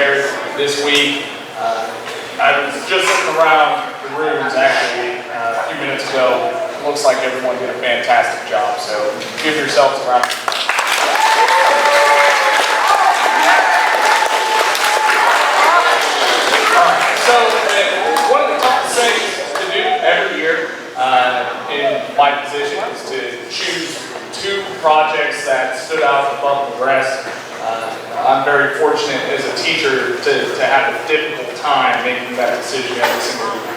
shared this week. I was just looking around the rooms actually a few minutes ago. It looks like everyone did a fantastic job, so give yourselves a round. So one of the toughest things to do every year in my position is to choose two projects that stood out above the rest. I'm very fortunate as a teacher to have a difficult time making that decision every single week.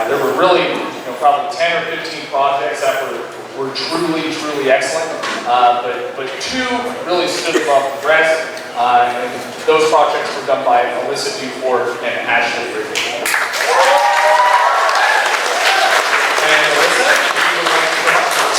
There were really probably 10 or 15 projects that were truly excellent, but two really stood above the rest. And those projects were done by Alyssa Dufort and Ashley Ridley. And Alyssa, if you would like to come up.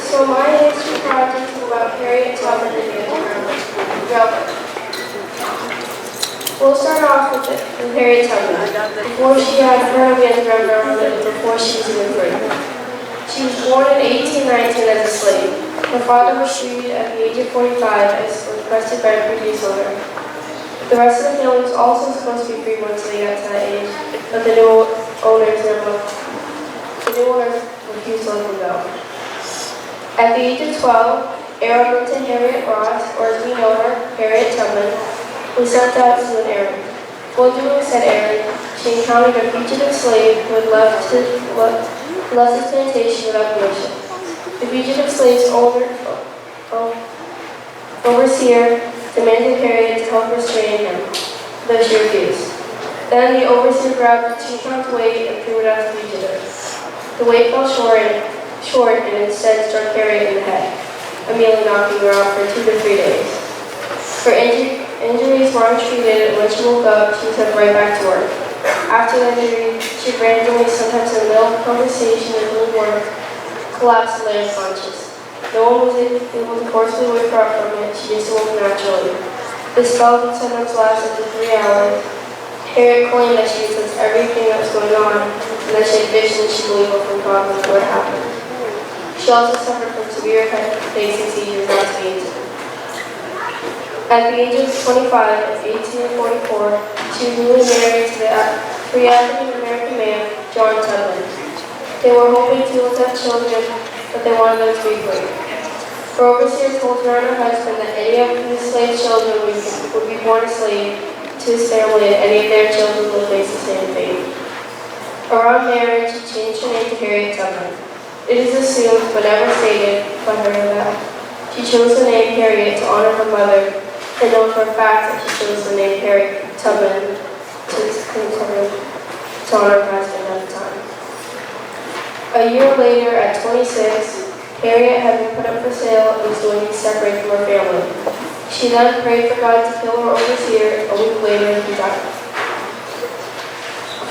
So my history project is about Harriet Tubman and the Railroad. We'll start off with Harriet Tubman. Before she had heard of the Underground Railroad, before she was even free. She was born in 1819 as a slave. Her father was freed at the age of 45 as requested by a previous owner. The rest of the family was also supposed to be free once they got to that age, but the new owners refused to let them go. At the age of 12, Aaron went to Harriet Ross, or as we know her, Harriet Tubman, who set out to do an errand. While doing said errand, she encountered a fugitive slave who had left his plantation without permission. The fugitive slave's overseer demanded Harriet to help restrain him, though she refused. Then the overseer grabbed 2 pounds weight and threw it at the fugitive. The weight fell short and instead struck Harriet in the head, immediately knocking her out for 2 to 3 days. Her injuries were untreated, and when she woke up, she was sent right back to work. After the injury, she randomly, sometimes in the middle of conversation and doing work, collapsed and lay unconscious. No one was able to forcibly wake her up from it, she just awoke naturally. The spell would sometimes last up to 3 hours. Harriet claimed that she had sensed everything that was going on, and that she had visions she believed were from God before it happened. She also suffered from severe headaches and seizures not to be injured. At the age of 25, in 1844, she was newly married to the free African-American man, John Tubman. They were hoping to be able to have children, but they wanted them to be free. Her overseer told her and her husband that any of the slave children would be born a slave to his family, and any of their children would face the same fate. Around marriage, she changed her name to Harriet Tubman. It is assumed, but never stated, by her that she chose the name Harriet to honor her mother, and known for a fact that she chose the name Harriet Tubman to honor her husband at the time. A year later, at 26, Harriet had been put up for sale and was going to be separated from her family. She then prayed for God to kill her overseer. A week later, he died.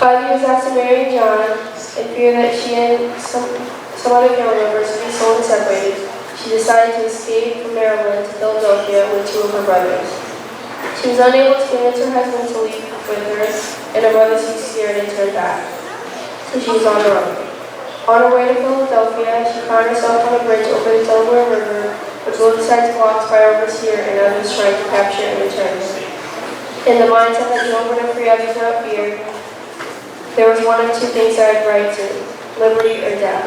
5 years after marrying John, in fear that she and some other family members would be sold and separated, she decided to escape from Maryland to Philadelphia with 2 of her brothers. She was unable to convince her husband to leave with her, and her brothers were scared and turned back. So she was on her own. On her way to Philadelphia, she found herself on a bridge over the Delaware River, with both sides blocked by her overseer and others trying to capture and return her. In the mindset that no one would free others without fear, there was 1 of 2 things I had right to: liberty or death.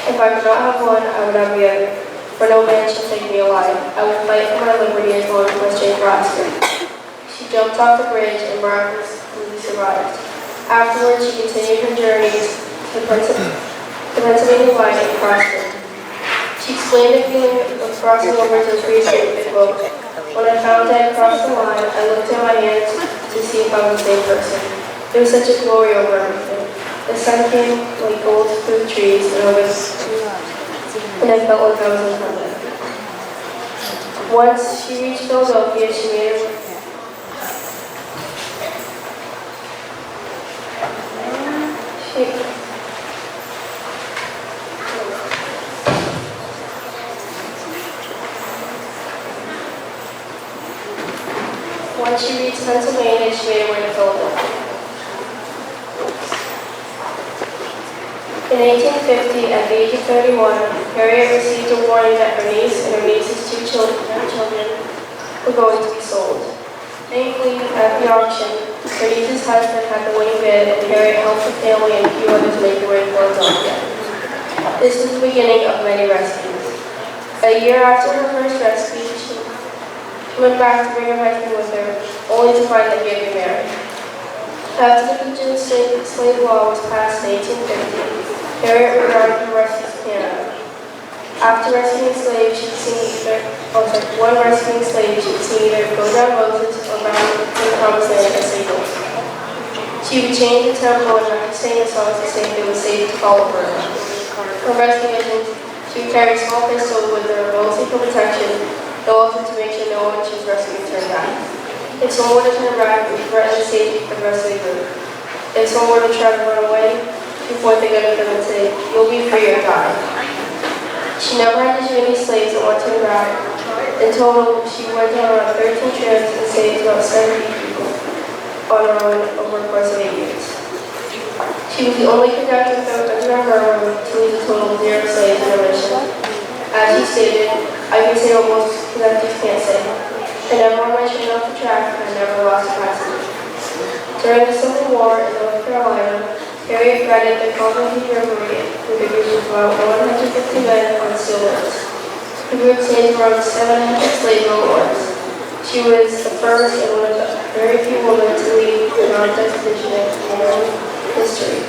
If I could not have one, I would have the other. For no man shall take me alive. I will fight for my liberty as long as my strength lasted. She jumped off the bridge and miraculously survived. Afterwards, she continued her journeys to Pennsylvania line and crossed it. She explained the feeling of crossing over to appreciate the quote. When I found I had crossed the line, I looked at my hands to see if I was the same person. There was such a glory over everything. The sun came like gold through the trees, and I felt like I was in heaven. Once she reached Philadelphia, she made her Once she reached Pennsylvania, she made her way to Philadelphia. In 1850, at the age of 31, Harriet received a warning that her niece and her niece's two children were going to be sold. Thankfully, at the auction, her niece's husband had the winning bid, and Harriet helped the family and a few others make their way to Philadelphia. This was the beginning of many rescues. A year after her first rescue, she went back to bring her husband with her, only to find that he had been married. After the fugitive slave law was passed in 1850, Harriet regarded her rescues to Canada. After rescuing slaves, she'd seen one rescuing slave, she'd seen either go down Moses or bound to the promised land as singles. She would change the temple and not sing the songs to say it was safe to follow her. For rescue missions, she would carry a small pistol with her, mostly for protection, though also to make sure no one she was rescuing turned back. If someone were to turn back, we threatened the safety for the rest of the group. If someone were to try to run away, we point the gun at them and say, "You'll be free or die." She never had to shoot any slaves that went to her back. In total, she went on around 13 trips and saved about 70 people on her own over the course of 8 years. She was the only conductor under her to leave a total of 0 slaves in her mission. As she stated, "I can say what most conductors can't say. I never on my train off the track, and I never lost a passenger." During the Civil War in North Carolina, Harriet guided the Commonwealth River with a group of about 150 men on steel boats. The group saved around 700 slave owners. She was the first and one of the very few women to lead the non-expedition in human history.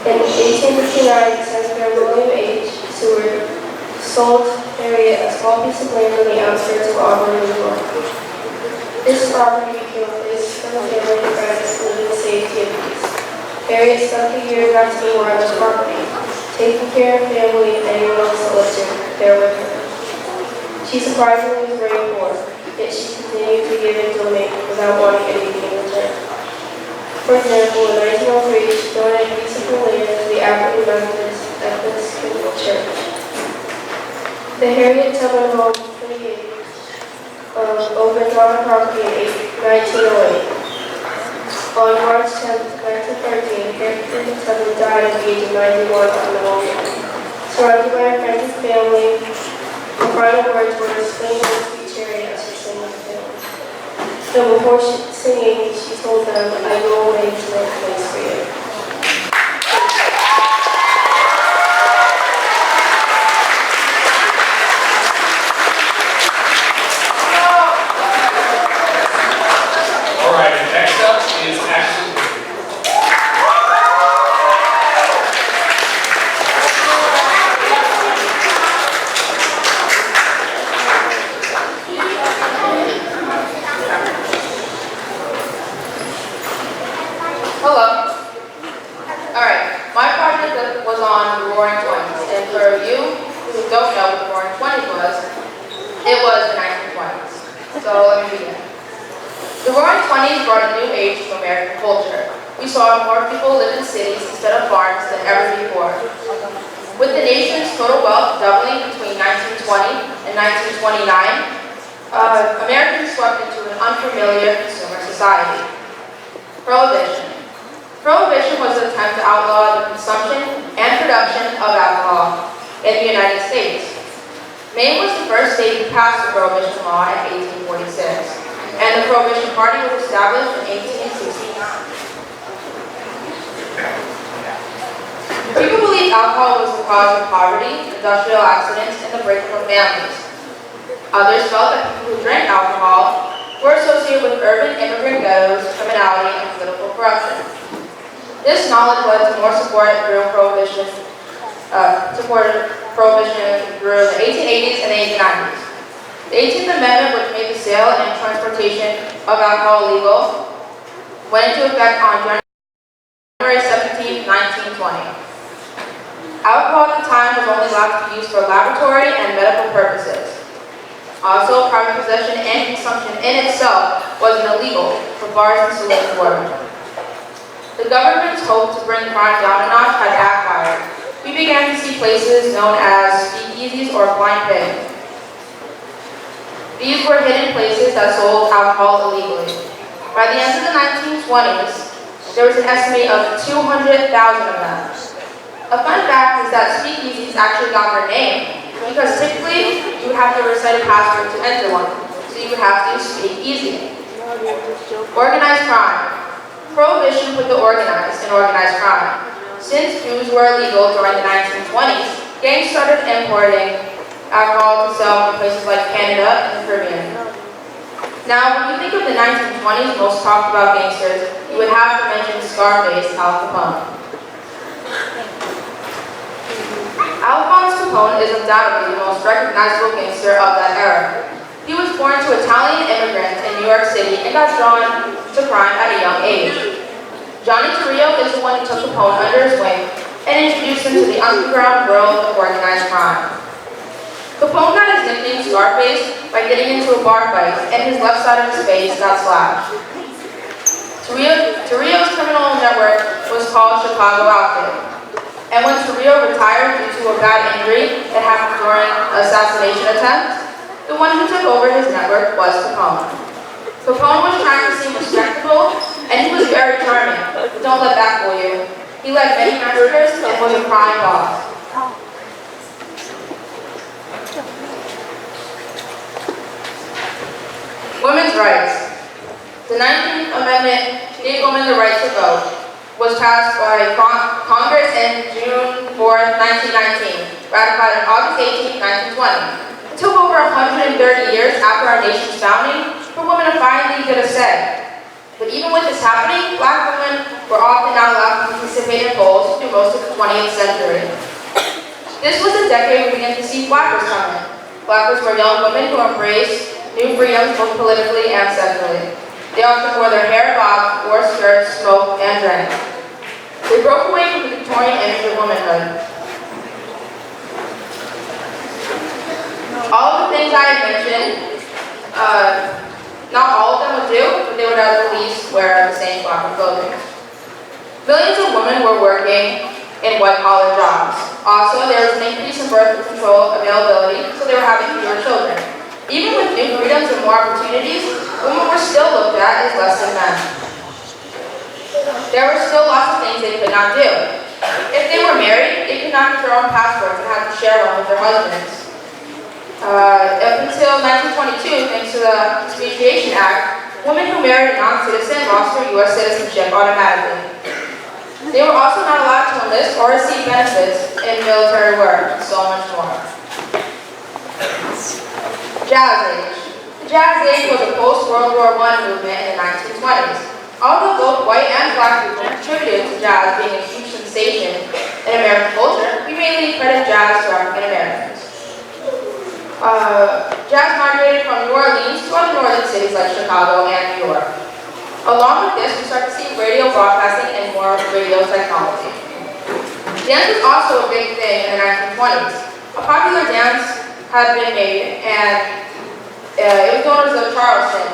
In 1859, Senator William H. Seward sold Harriet a small piece of land on the outskirts of Auburn, New York. This property became a place for the family and friends to live in safety and peace. Harriet spent the years asking more on this property, taking care of family and anyone else that lived there with her. She surprisingly was very poor, yet she continued to give and donate without wanting anything in return. For example, in 1903, she donated a piece of her land to the African Methodist Episcopal Church. The Harriet Tubman Home for the Aged opened on her property in 1908. On March 10, 1913, Harriet Tubman died at the age of 91 on pneumonia. Surrounded by her friends and family, her final words were "Swing your sweet chariot" as she sang with the family. So before singing, she told them, "I go away to make a place for you." All right, and next up is Ashley. Hello. Alright, my project was on the Roaring Twenties, and for you who don't know what the Roaring Twenties was, it was the 1920s. So let me begin. The Roaring Twenties brought a new age to American culture. We saw more people live in cities instead of farms than ever before. With the nation's total wealth doubling between 1920 and 1929, Americans swept into an unfamiliar consumer society. Prohibition. Prohibition was an attempt to outlaw the consumption and production of alcohol in the United States. Maine was the first state to pass the Prohibition law in 1846, and the Prohibition Party was established in 1869. People believed alcohol was the cause of poverty, industrial accidents, and the breakup of families. Others felt that people who drank alcohol were associated with urban immigrant ghettos, criminality, and political corruption. This knowledge led to more support through prohibition. Prohibition through the 1880s and the 1890s. The 18th Amendment, which made the sale and transportation of alcohol legal, went into effect on January 17, 1920. Alcohol at the time was only allowed to be used for laboratory and medical purposes. Also, private possession and consumption in itself wasn't illegal, for bars and saloons were. The government's hope to bring crime down a notch had backfired. We began to see places known as speakeasies or blind pigs. These were hidden places that sold alcohol illegally. By the end of the 1920s, there was an estimate of 200,000 of them. A fun fact is that speakeasies actually got their name because typically you would have to recite a password to enter one, so you would have to speak easy. Organized crime. Prohibition put the organized in organized crime. Since booze were illegal during the 1920s, gangs started importing alcohol to sell in places like Canada and the Caribbean. Now, when you think of the 1920s most talked about gangsters, you would have to mention Scarface Al Capone. Alphonse Capone is undoubtedly the most recognizable gangster of that era. He was born to Italian immigrants in New York City and got drawn to crime at a young age. Johnny Torrio is the one who took Capone under his wing and introduced him to the underground world of organized crime. Capone got his nickname Scarface by getting into a bar fight and his left side of his face got slashed. Torrio's criminal network was called Chicago Outfit. And when Torrio retired due to a bad injury that happened during an assassination attempt, the one who took over his network was Capone. Capone was trying to seem respectable, and he was very charming, but don't let that fool you. He led many massacres and was a crime boss. Women's rights. The 19th Amendment gave women the right to vote, was passed by Congress in June 4, 1919, ratified on August 18, 1920. It took over 130 years after our nation's founding for women to finally get a say. But even with this happening, black women were often not allowed to participate in polls through most of the 20th century. This was a decade we began to see flappers come in. Flappers were young women who embraced new freedoms both politically and sexually. They often wore their hair bobbed, wore skirts, smoked, and drank. They broke away from the Victorian image of womanhood. All of the things I had mentioned, not all of them would do, but they would at least wear the same flapper clothing. Millions of women were working in white-collar jobs. Also, there was an increase in birth control availability, so they were having fewer children. Even with new freedoms and more opportunities, women were still looked at as less than men. There were still lots of things they could not do. If they were married, they could not get their own passports and have to share one with their husbands. Up until 1922, thanks to the Expatriation Act, women who married a non-citizen lost their U.S. citizenship automatically. They were also not allowed to enlist or receive benefits in military work, and so much more. Jazz Age. The Jazz Age was a post-World War I movement in the 1920s. Although both white and black people contributed to jazz being a huge sensation in American culture, we mainly credit jazz to African Americans. Jazz migrated from New Orleans to other northern cities like Chicago and New York. Along with this, we start to see radio broadcasting and more radio technology. Dance was also a big thing in the 1920s. A popular dance had been made, and it was known as the Charleston.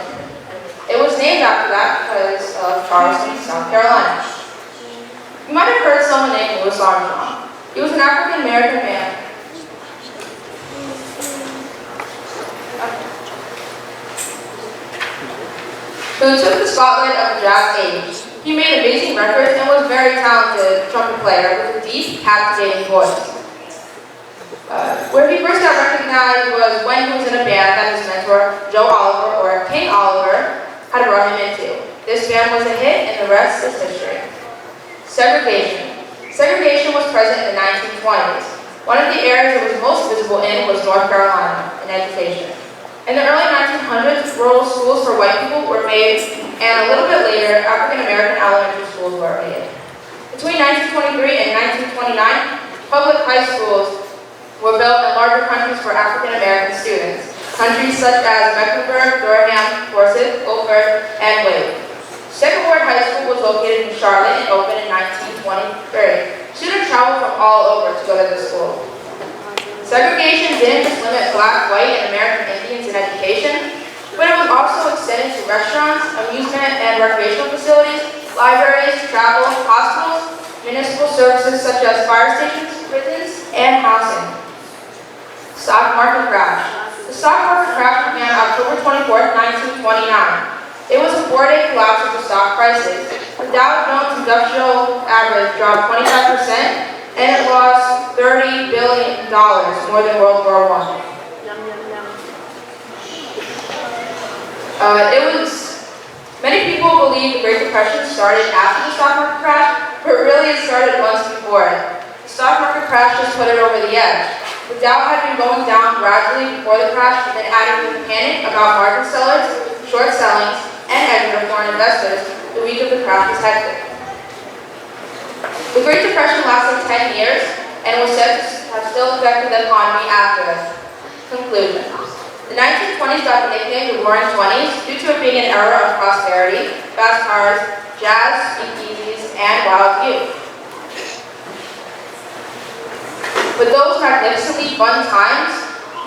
It was named after that because of Charleston, South Carolina. You might have heard someone named Louis Armstrong. He was an African American man who took the spotlight of the jazz age. He made amazing records and was a very talented trumpet player with a deep, captivating voice. Where he first got recognized was when he was in a band that his mentor, Joe Oliver, or King Oliver, had brought him into. This band was a hit, and the rest is history. Segregation. Segregation was present in the 1920s. One of the areas it was most visible in was North Carolina, in education. In the early 1900s, rural schools for white people were made, and a little bit later, African American elementary schools were made. Between 1923 and 1929, public high schools were built in larger countries for African American students. Countries such as Mecklenburg, Durham, Forsyth, Guilford, and Wade. Sycamore High School was located in Charlotte and opened in 1923. Students traveled from all over to go to this school. Segregation didn't just limit Black, white, and American Indians in education, but it was also extended to restaurants, amusement and recreational facilities, libraries, travel, hospitals, municipal services such as fire stations, prisons, and housing. Stock market crash. The stock market crash began October 24, 1929. It was a 4-day collapse of the stock prices. The Dow Jones Industrial Average dropped 25%, and it lost $30 billion, more than World War I. Many people believe the Great Depression started after the stock market crash, but really it started months before it. The stock market crash just put it over the edge. The Dow had been going down gradually before the crash, and then adding to the panic about market sellers, short sellings, and hedging of foreign investors, the week of the crash was hectic. The Great Depression lasted 10 years, and was said to have still affected the economy after it. Conclusion. The 1920s got the nickname the Roaring Twenties due to it being an era of prosperity, fast cars, jazz, speakeasies, and wild youth. With those magnificently fun times,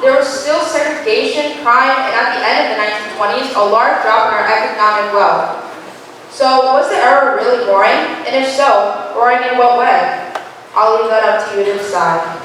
there was still segregation, crime, and at the end of the 1920s, a large drop in our economic wealth. So, was the era really boring? And if so, boring in what way? I'll leave that up to you to decide.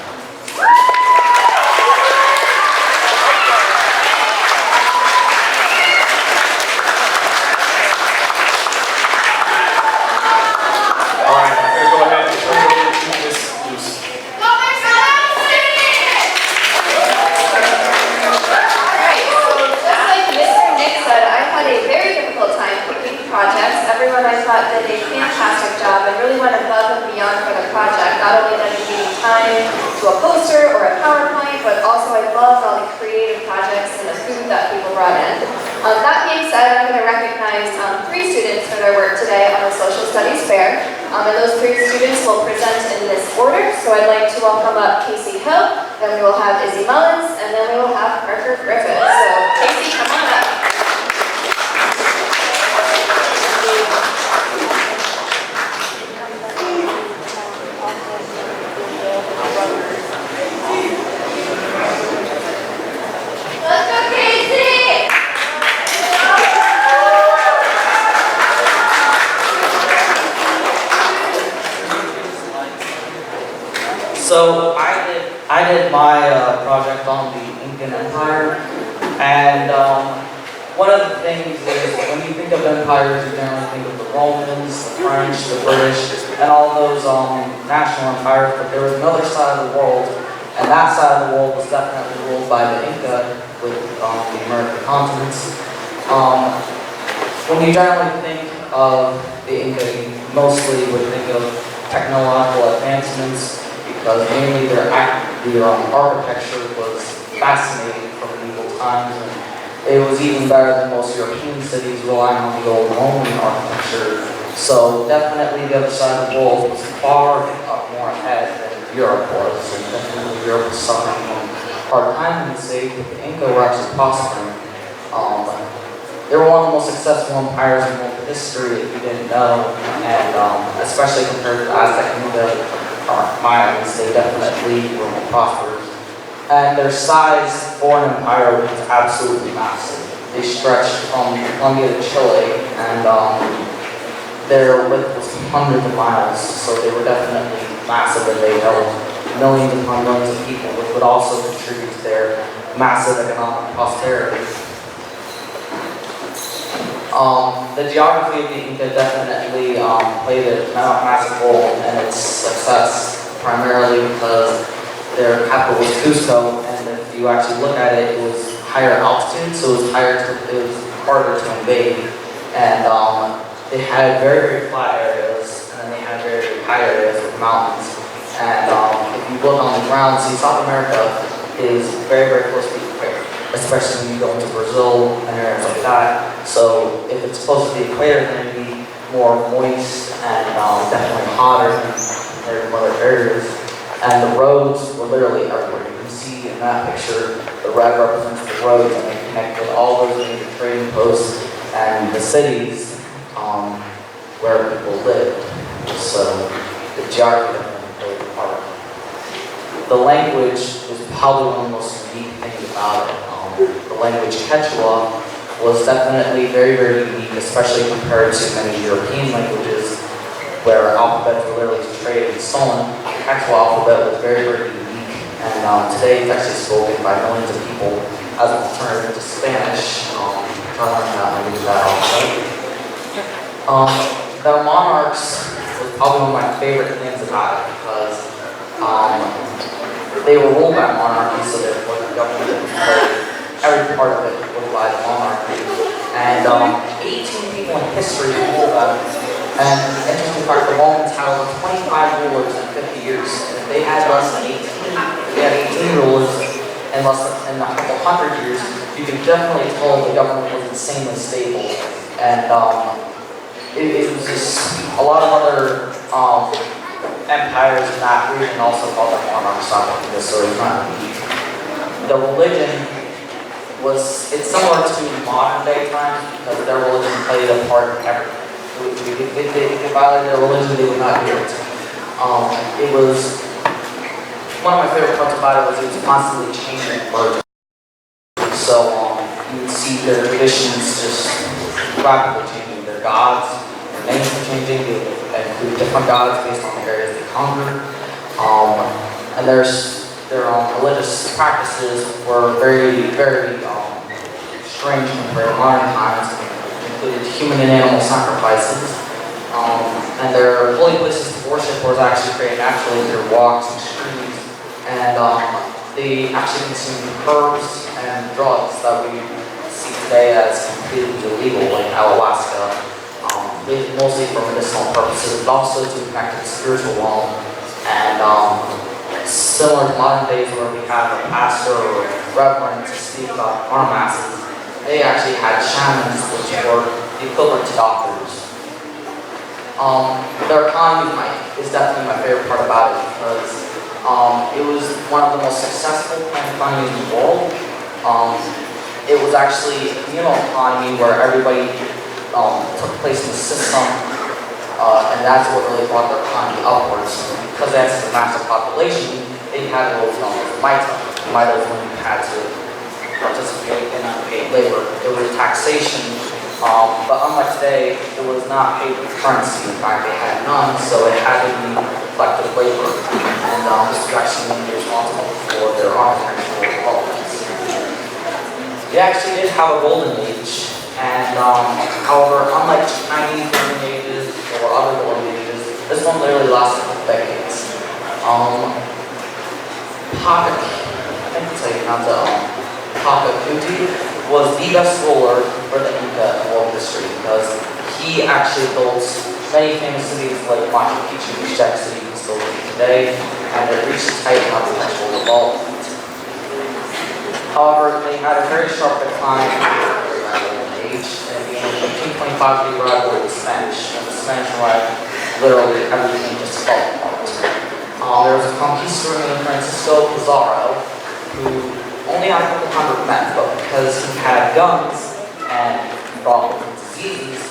Everyone I thought did a fantastic job and really went above and beyond for the project, not only dedicating time to a poster or a PowerPoint, but also I loved all the creative projects and the food that people brought in. That being said, I'm going to recognize 3 students for their work today on the Social Studies Fair, and those 3 students will present in this order. So I'd like to welcome up Casey Hill, then we will have Izzy Mullins, and then we will have Parker Griffith. So Casey, come on up. So I did my project on the Incan Empire, and one of the things is when you think of empires, you generally think of the Romans, the French, the British, and all those national empires. But there was another side of the world, and that side of the world was definitely ruled by the Inca with the American continents. When you generally think of the Inca, you mostly would think of technological advancements, because mainly their architecture was fascinating from medieval times, and it was even better than most European cities relying on the old Roman architecture. So definitely the other side of the world was far more ahead than Europe was, and definitely Europe was suffering from a hard time in the city, but the Inca were actually prospering. They were one of the most successful empires in world history if you didn't know, and especially compared to the Aztec Inca. Mayans, they definitely were more prosperous. And their size for an empire was absolutely massive. They stretched from Colombia to Chile, and their width was hundreds of miles, so they were definitely massive, and they held millions upon millions of people, which would also contribute to their massive economic prosperity. The geography of the Inca definitely played a massive role in its success, primarily because their capital was Cusco, and if you actually look at it, it was higher altitude, so it was harder to invade, and they had very, very flat areas, and then they had very, very high areas with mountains, and if you look on the ground, see, South America is very, very close to the equator, especially when you go into Brazil and areas like that. So if it's close to the equator, then it'd be more moist and definitely hotter than compared to other areas. And the roads were literally everywhere. You can see in that picture, the red represents the roads, and they connect with all those major trading posts and the cities where people lived. So the geography definitely played a part. The language is probably one of the most unique things about it. The language Quechua was definitely very, very unique, especially compared to many European languages where alphabets were literally traded and stolen. The Quechua alphabet was very, very unique, and today it's actually spoken by millions of people as an alternative to Spanish. I learned that when I did that also. Their monarchs was probably one of my favorite things about it because they were ruled by monarchy, so therefore the government didn't play every part of it was by the monarchy. And 18 people in history ruled them. And interesting fact, the Romans had over 25 rulers in 50 years. And if they had less than 18, if they had 18 rulers in in a couple hundred years, you can definitely tell the government was insanely stable. And it was just a lot of other empires in that region also called them monarchs on this, so it's not unique. The religion it's similar to modern day times because their religion played a part in everything. If they violated their religion, they would not do it. It was, one of my favorite parts about it was constantly changing words. So you would see their traditions just rapidly changing. Their gods, their names were changing. They would include different gods based on the areas they conquered. And their religious practices were very, very strange compared to modern times. Included human and animal sacrifices. And their holy places to worship was actually created naturally through walks and streams. And they actually consumed herbs and drugs that we see today as completely illegal, like ayahuasca, mostly for medicinal purposes, but also to connect to the spiritual realm. And similar to modern days where we have a pastor or a reverend to speak about our masses, they actually had shamans, which were the equivalent to doctors. Their economy is definitely my favorite part about it because it was one of the most successful plant economies in the world. It was actually a communal economy where everybody took place in the system, and that's what really brought their economy upwards. Because they had such a massive population, they had what was known as MITA. MITA was when you had to participate in unpaid labor. It was taxation, but unlike today, it was not paid with currency. In fact, they had none, so it had to be collective labor. And this was actually mainly responsible for their architectural developments. They actually did have a golden age, and however, unlike Chinese golden ages or other golden ages, this one literally lasted for decades. Pachacuti was the best ruler for the Inca in world history because he actually built many famous cities like Machu Picchu, which that city is still living today, and it reached its height in architectural development. However, they had a very sharp decline in their age, and in 1525 they arrived with the Spanish. When the Spanish arrived, literally everything just fell apart. There was a conquistador named Francisco Pizarro who only had a couple hundred men, but because he had guns and brought with him diseases,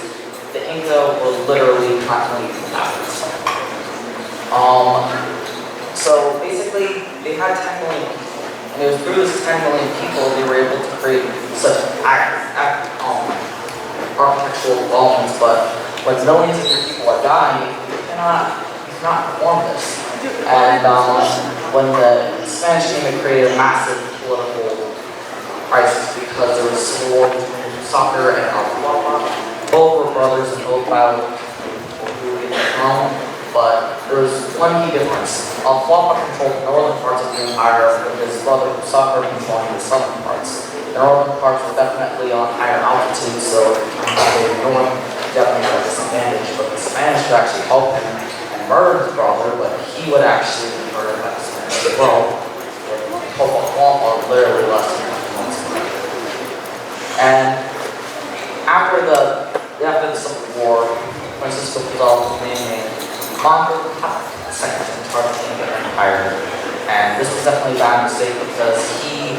the Inca was literally constantly collapsed. So basically, they had 10 million people, and it was through this 10 million people they were able to create such architectural developments. But when millions of people are dying, you cannot perform this. And when the Spanish came, it created a massive political crisis because there was civil war between Soccer and Alpha. Both were brothers and both battled for who would get the throne, but there was one key difference. Alpha controlled the northern parts of the empire, with his brother Soccer controlling the southern parts. The northern parts were definitely on higher altitude, so the north definitely had a disadvantage, but the Spanish would actually help him and murder his brother, but he would actually be murdered by the Spanish as well. Are literally less than 2 months ago. And after the Civil War, Francisco Pizarro was named Manco Capac II in charge of the Inca Empire. And this was definitely a bad mistake because he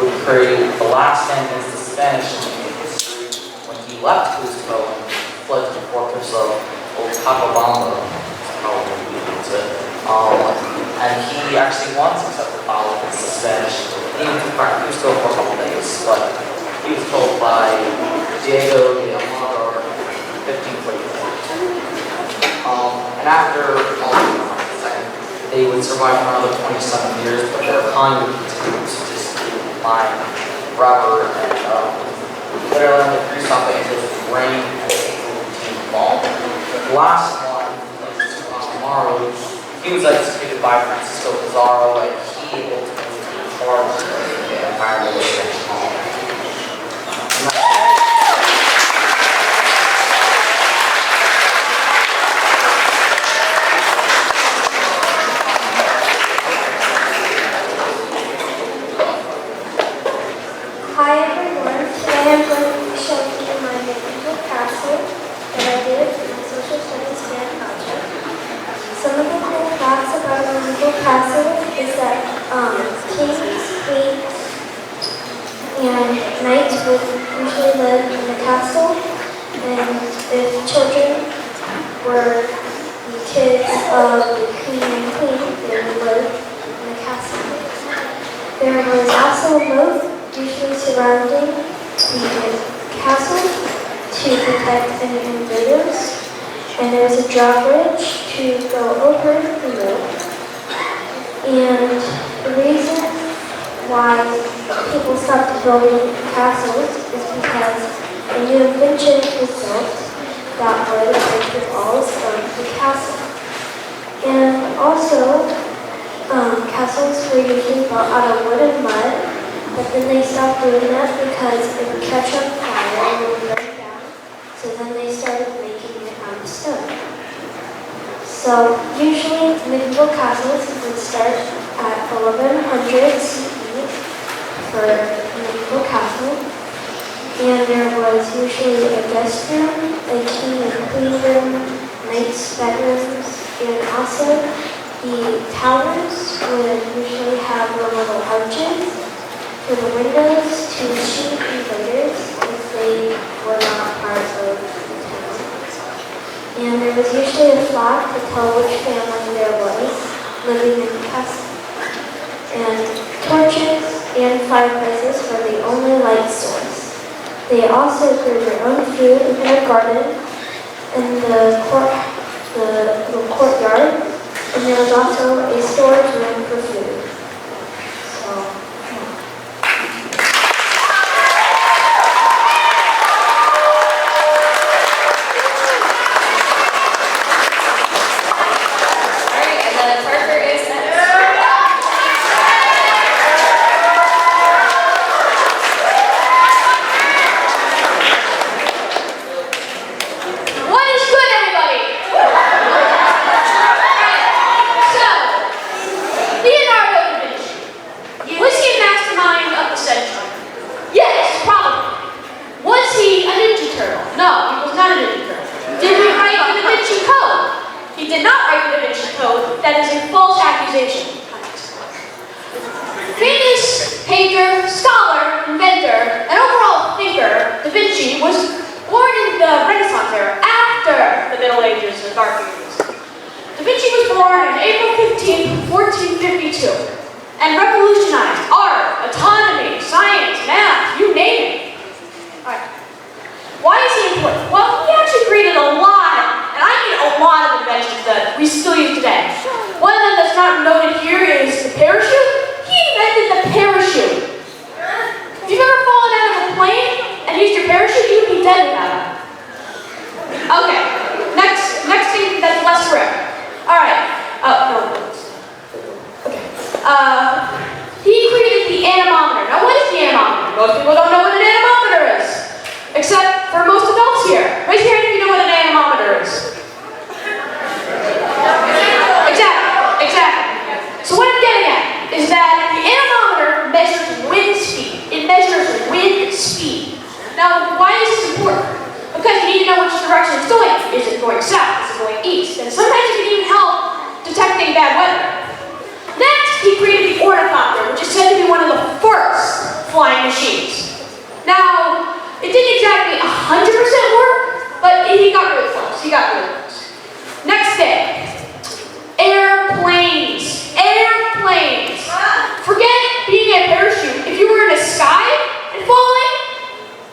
would create the last stand against the Spanish in Inca history when he left Cusco and fled to the fortress of Cochabamba. And he actually won successful battle against the Spanish. He even took back Cusco for a couple days, but he was killed by Diego de Almagro in 1544. And after they would survive for another 27 years, but their economy would continue to just decline. forever, and literally only 3 stops it was rain and a fall. The last one was tomorrow. He was executed by Francisco Pizarro, and he ultimately carved the entire Spanish colony. Hi everyone, today I'm going to be showing you my medieval castle that I did for my social studies band project. Some of the cool facts about a medieval castle is that kings, queens, and knights would usually live in the castle, and if children were the kids of the king and queen, they would live in the castle. There was also a moat usually surrounding the castle to protect any invaders, and there was a drawbridge to go over the moat. And the reason why people stopped building castles is because a new invention was built that would break the walls of the castle. And also, castles were usually built out of wood and mud, but then they stopped doing that because it would catch on fire and it would break down. So then they started making it out of stone. So usually medieval castles would start at 1100 CE for a medieval castle. And there was usually a guest room, a king and queen room, knights' bedrooms, and also the towers would usually have little arches for the windows to shoot invaders if they were not part of the town. And there was usually a flag to tell which family there was living in the castle. And torches and fireplaces were the only light source. They also grew their own food in a garden in the little courtyard, and there was also a storage room for food. So, and revolutionized art, autonomy, science, math, you name it. All right. Why is he important? Well, he actually created a lot, and I mean a lot of inventions that we still use today. One of them that's not noted here is the parachute. He invented the parachute. If you've ever fallen out of a plane and used your parachute, you would be dead without it. Okay, next thing that's less rare. All right. He created the anemometer. Now, what is the anemometer? Most people don't know what an anemometer is, except for most adults here. Raise your hand if you know what an anemometer is. Exactly. So what I'm getting at is that the anemometer measures wind speed. It measures wind speed. Now, why is this important? Because you need to know which direction it's going. Is it going south? Is it going east? And sometimes it can even help detecting bad weather. Next, he created the ornithopter, which is said to be one of the first flying machines. Now, it didn't exactly 100% work, but he got really close. Next thing, airplanes. Forget being in a parachute. If you were in the sky and falling,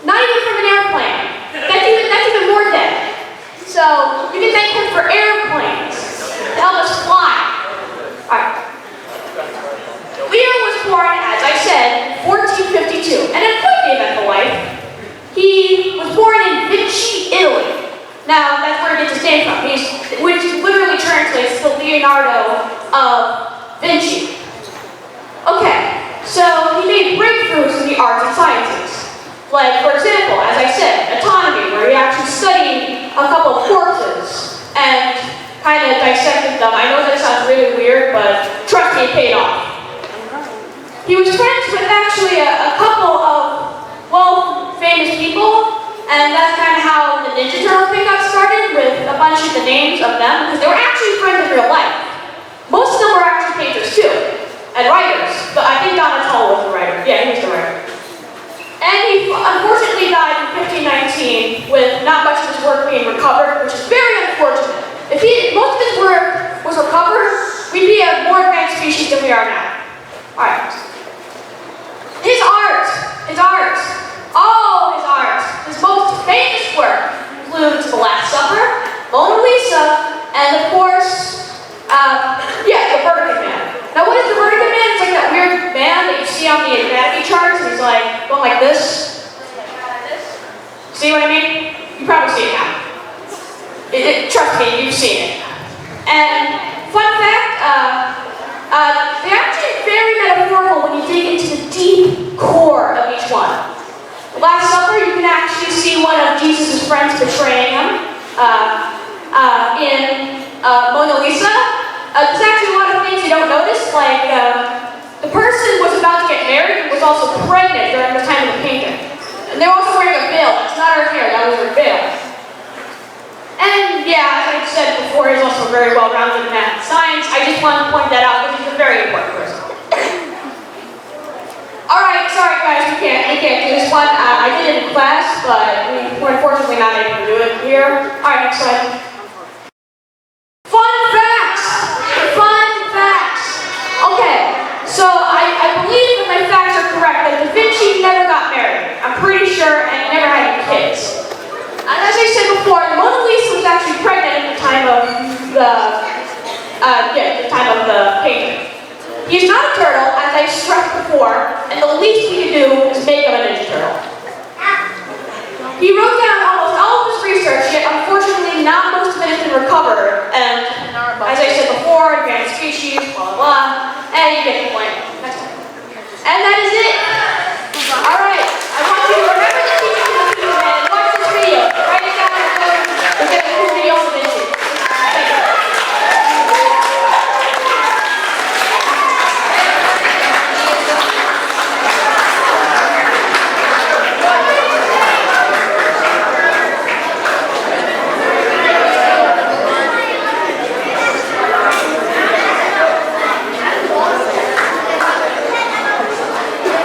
not even from an airplane. That's even more dead. So, you can thank him for airplanes to help us fly. Alright. Leo was born, as I said, in 1452, and in he was born in Vinci, Italy. Now, that's where he gets his name from, which literally translates to Leonardo of Vinci. Okay, so he made breakthroughs in the arts and sciences. Like, for example, as I said, anatomy, where he actually studied a couple of corpses and kind of dissected them. I know that sounds really weird, but trust me, it paid off. He was friends with actually a couple of, well, famous people, and that's kind of how the Ninja Turtle pickup started, with a bunch of the names of them, because they were actually friends in real life. Most of them were actually painters too, and writers, but I think Donatello was the writer. Yeah, he was the writer. And he unfortunately died in 1519 with not much of his work being recovered, which is very unfortunate. If most of his work was recovered, we'd be a more advanced species than we are now. Alright. His art, all his art, his most famous work includes The Last Supper, Mona Lisa, and of course, the Vertigo Man. Now what is the Vertigo Man? It's like that weird man that you see on the anatomy charts, and he's like going like this. See what I mean? You probably see it now. Trust me, you've seen it. And fun fact, they're actually very metaphorical when you dig into the deep core of each one. The Last Supper, you can actually see one of Jesus' friends betraying him. In Mona Lisa, there's actually a lot of things you don't notice, like the person was about to get married and was also pregnant during the time of the painting. And they were also wearing a veil. That's not her hair, that was her veil. And yeah, as I said before, he's also very well-rounded in math and science. I just wanted to point that out because he's a very important person. Alright, sorry guys, we can't do this one. I did it in class, but we're unfortunately not able to do it here. Alright, next slide. Fun facts! Okay, so I believe that my facts are correct, that Da Vinci never got married. I'm pretty sure, and he never had any kids. And as I said before, the Mona Lisa was actually pregnant at the time of the painting. He's not a turtle, as I stressed before, and the least we can do is make him a Ninja Turtle. He wrote down almost all of his research, yet unfortunately not most of it has been recovered, and as I said before, advanced species, blah blah blah, and you get the point. Next time. And that is it. Alright, I want you to remember the teaching of the video and watch this video. Write it down in the phone. We'll get a cool video on the Vinci. Thank you.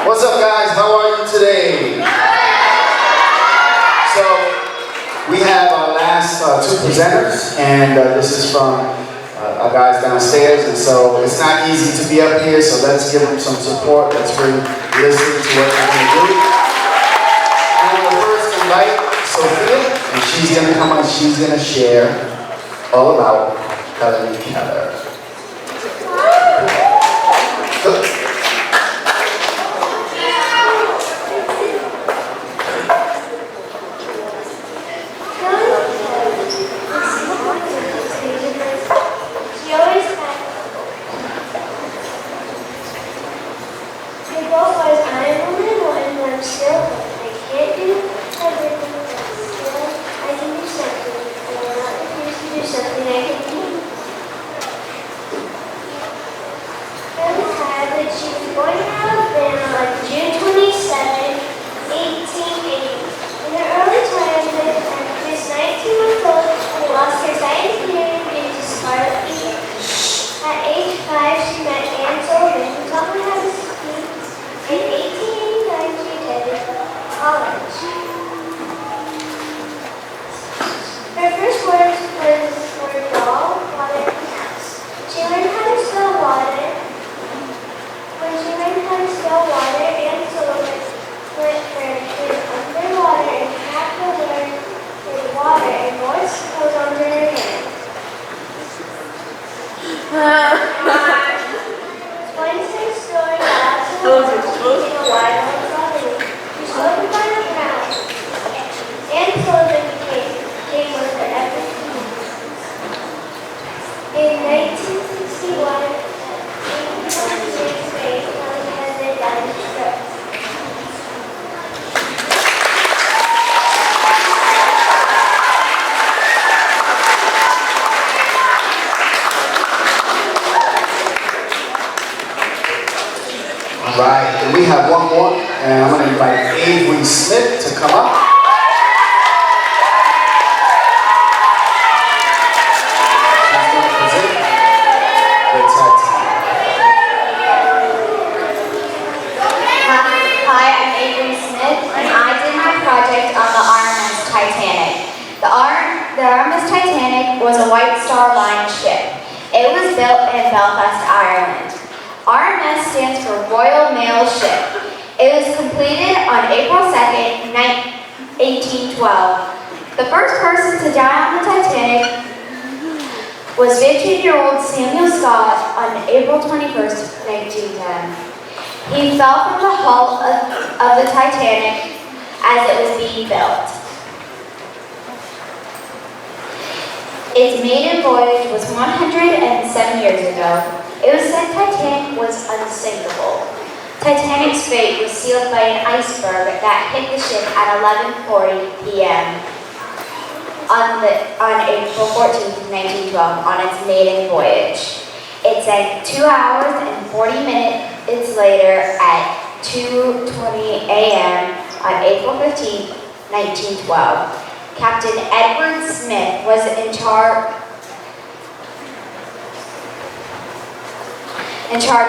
What's up, guys? How are you today? So, we have our last two presenters, and this is from our guys downstairs, and so it's not easy to be up here, so let's give them some support. Let's really listen to what they're going to do. And we'll first invite Sophia, and she's going to come on, she's going to share all about Helen Keller. The Rms Titanic was a White Star Line ship. It was built in Belfast, Ireland. RMS stands for Royal Mail Ship. It was completed on April 2nd, 1812. The first person to die on the Titanic was 15-year-old Samuel Scott on April 21st, 1910. He fell from the hull of the Titanic as it was being built. Its maiden voyage was 107 years ago. It was said Titanic was unsinkable. Titanic's fate was sealed by an iceberg that hit the ship at 11:40 p.m. on April 14, 1912, on its maiden voyage. It sank 2 hours and 40 minutes later at 2:20 a.m. on April 15, 1912. Captain Edward Smith was in charge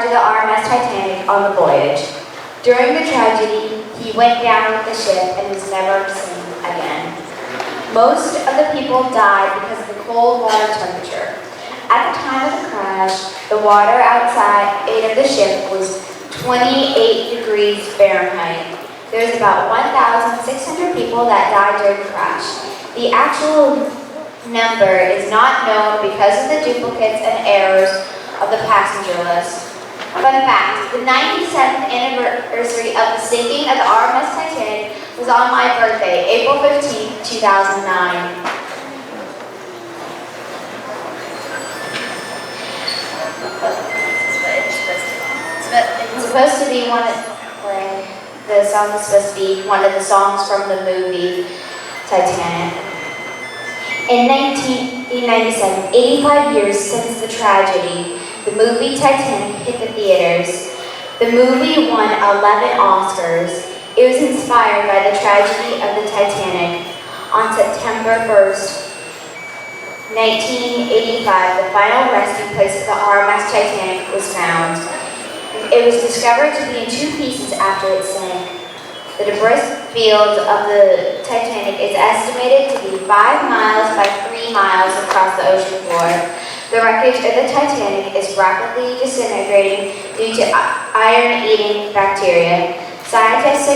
of the RMS Titanic on the voyage. During the tragedy, he went down with the ship and was never seen again. Most of the people died because of the cold water temperature. At the time of the crash, the water outside of the ship was 28 degrees Fahrenheit. There was about 1,600 people that died during the crash. The actual number is not known because of the duplicates and errors of the passenger list. Fun fact, the 97th anniversary of the sinking of the RMS Titanic was on my birthday, April 15, 2009. It's supposed to be the song is supposed to be one of the songs from the movie Titanic. In 1997, 85 years since the tragedy, the movie Titanic hit the theaters. The movie won 11 Oscars. It was inspired by the tragedy of the Titanic. On September 1st, 1985, the final resting place of the RMS Titanic was found. It was discovered to be in 2 pieces after it sank. The debris field of the Titanic is estimated to be 5 miles by 3 miles across the ocean floor. The wreckage of the Titanic is rapidly disintegrating due to iron-eating bacteria. Scientists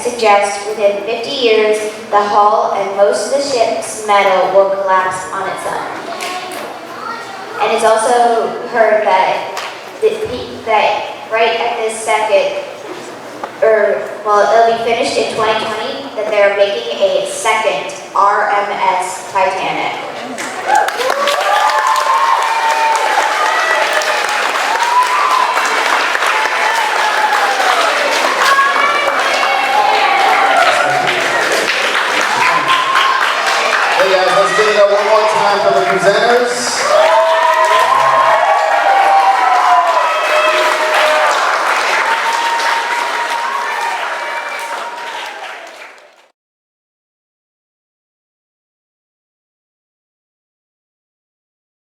suggest within 50 years, the hull and most of the ship's metal will collapse on its own. And it's also heard that right at this second, it'll be finished in 2020, that they're making a second RMS Titanic. Hey guys, let's give it up one more time for the presenters.